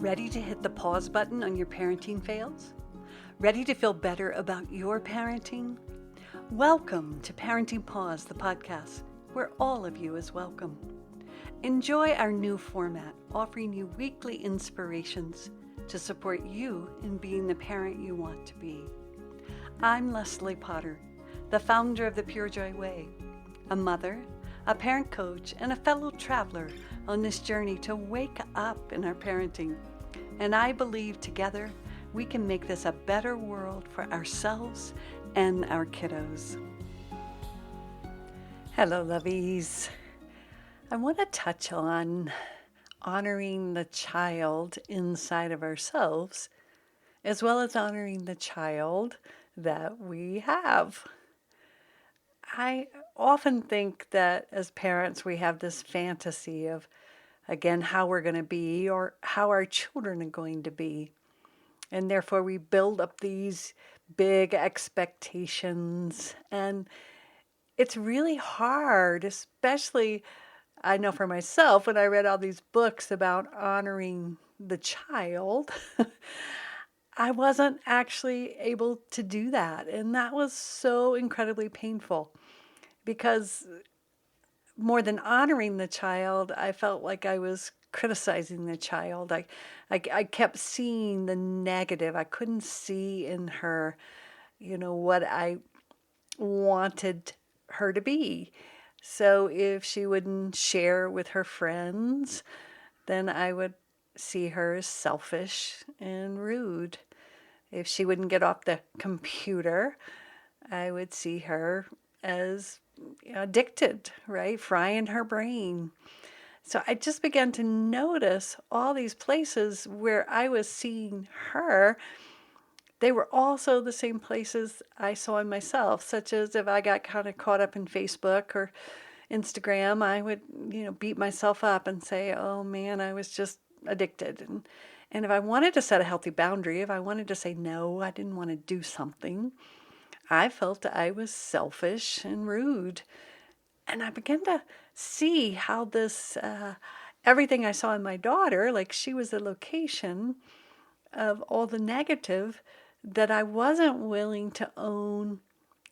Ready to hit the pause button on your parenting fails? Ready to feel better about your parenting? Welcome to Parenting Pause, the podcast, where all of you is welcome. Enjoy our new format, offering you weekly inspirations to support you in being the parent you want to be. I'm Leslie Potter, the founder of the Pure Joy Way, a mother, a parent coach, and a fellow traveler on this journey to wake up in our parenting. And I believe together we can make this a better world for ourselves and our kiddos. Hello, lovies. I want to touch on honoring the child inside of ourselves, as well as honoring the child that we have. I often think that as parents, we have this fantasy of, again, how we're going to be or how our children are going to be. And therefore, we build up these big expectations. And it's really hard, especially, I know for myself, when I read all these books about honoring the child, I wasn't actually able to do that. And that was so incredibly painful because more than honoring the child, I felt like I was criticizing the child. I kept seeing the negative. I couldn't see in her, what I wanted her to be. So if she wouldn't share with her friends, then I would see her as selfish and rude. If she wouldn't get off the computer, I would see her as addicted, right? Frying her brain. So I just began to notice all these places where I was seeing her. They were also the same places I saw in myself, such as if I got kind of caught up in Facebook or Instagram, I would, beat myself up and say, oh man, I was just addicted. And if I wanted to set a healthy boundary, if I wanted to say no, I didn't want to do something, I felt I was selfish and rude. And I began to see how this, everything I saw in my daughter, like she was the location of all the negative that I wasn't willing to own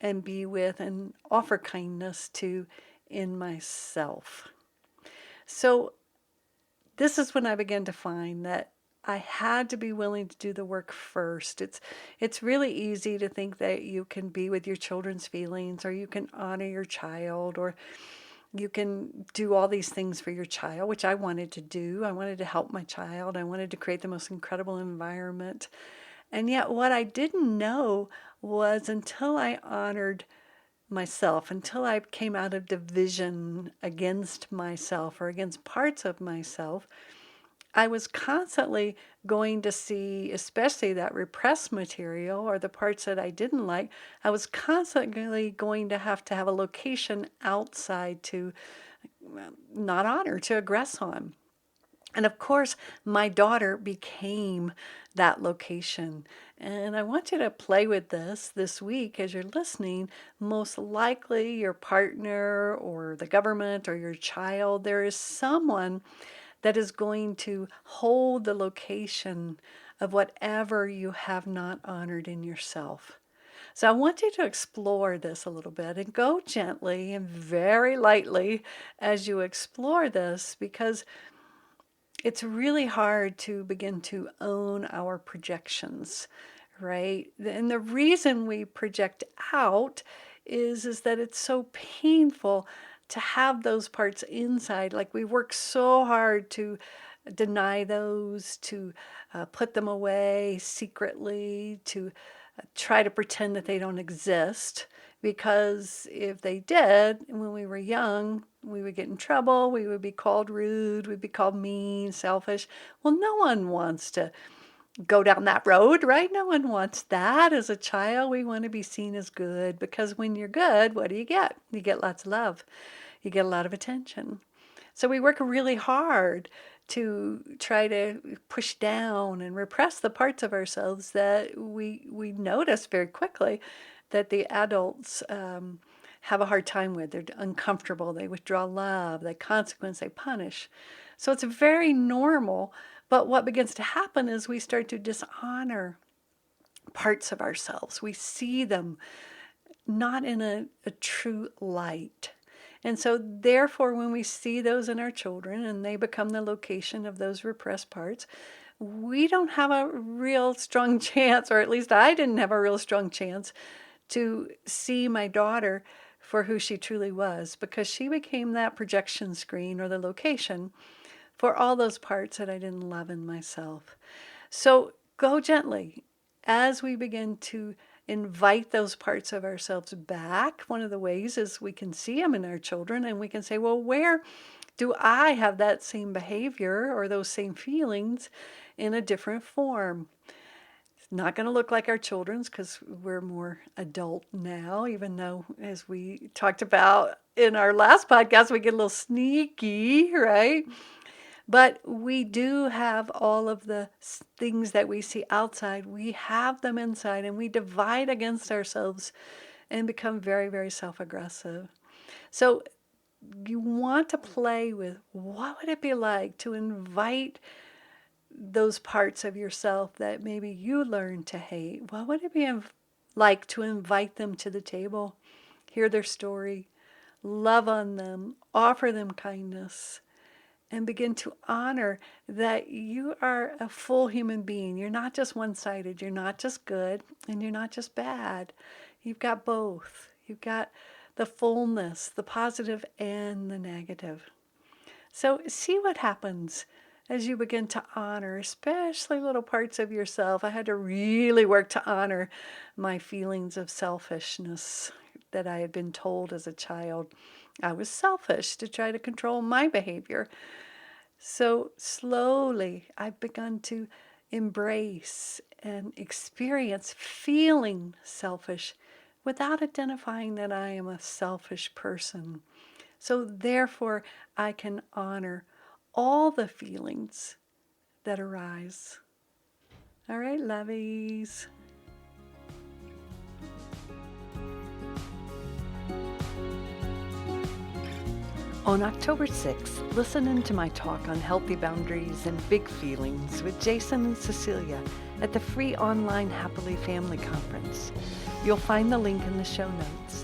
and be with and offer kindness to in myself. So this is when I began to find that I had to be willing to do the work first. It's really easy to think that you can be with your children's feelings, or you can honor your child, or you can do all these things for your child, which I wanted to do. I wanted to help my child. I wanted to create the most incredible environment. And yet what I didn't know was, until I honored myself, until I came out of division against myself or against parts of myself, I was constantly going to see, especially that repressed material or the parts that I didn't like, I was constantly going to have a location outside to not honor, to aggress on. And of course, my daughter became that location. And I want you to play with this week as you're listening. Most likely your partner or the government or your child, there is someone that is going to hold the location of whatever you have not honored in yourself. So I want you to explore this a little bit and go gently and very lightly as you explore this, because it's really hard to begin to own our projections, right? And the reason we project out is that it's so painful to have those parts inside. Like, we work so hard to deny those, to put them away secretly, to try to pretend that they don't exist. Because if they did, when we were young, we would get in trouble, we would be called rude, we'd be called mean, selfish. Well, no one wants to go down that road, right? No one wants that. As a child, we want to be seen as good, because when you're good, what do? You get lots of love. You get a lot of attention. So we work really hard to try to push down and repress the parts of ourselves that we notice very quickly that the adults have a hard time with. They're uncomfortable. They withdraw love. They consequence. They punish. So it's very normal. But what begins to happen is we start to dishonor parts of ourselves. We see them not in a true light. And so, therefore, when we see those in our children and they become the location of those repressed parts, we don't have a real strong chance, or at least I didn't have a real strong chance, to see my daughter for who she truly was, because she became that projection screen or the location for all those parts that I didn't love in myself. So go gently as we begin to invite those parts of ourselves back. One of the ways is we can see them in our children and we can say, well, where do I have that same behavior or those same feelings in a different form? It's not going to look like our children's because we're more adult now, even though, as we talked about in our last podcast, we get a little sneaky, right? But we do have all of the things that we see outside. We have them inside, and we divide against ourselves and become very, very self-aggressive. So you want to play with, what would it be like to invite those parts of yourself that maybe you learned to hate? What would it be like to invite them to the table, hear their story, love on them, offer them kindness, and begin to honor that you are a full human being. You're not just one-sided. You're not just good, and you're not just bad. You've got both. You've got the fullness, the positive and the negative. So see what happens as you begin to honor, especially little parts of yourself. I had to really work to honor my feelings of selfishness that I had been told as a child. I was selfish to try to control my behavior. So slowly I've begun to embrace and experience feeling selfish without identifying that I am a selfish person. So therefore I can honor all the feelings that arise. All right, lovies. On October 6th, listen in to my talk on healthy boundaries and big feelings with Jason and Cecilia at the free online Happily Family Conference. You'll find the link in the show notes.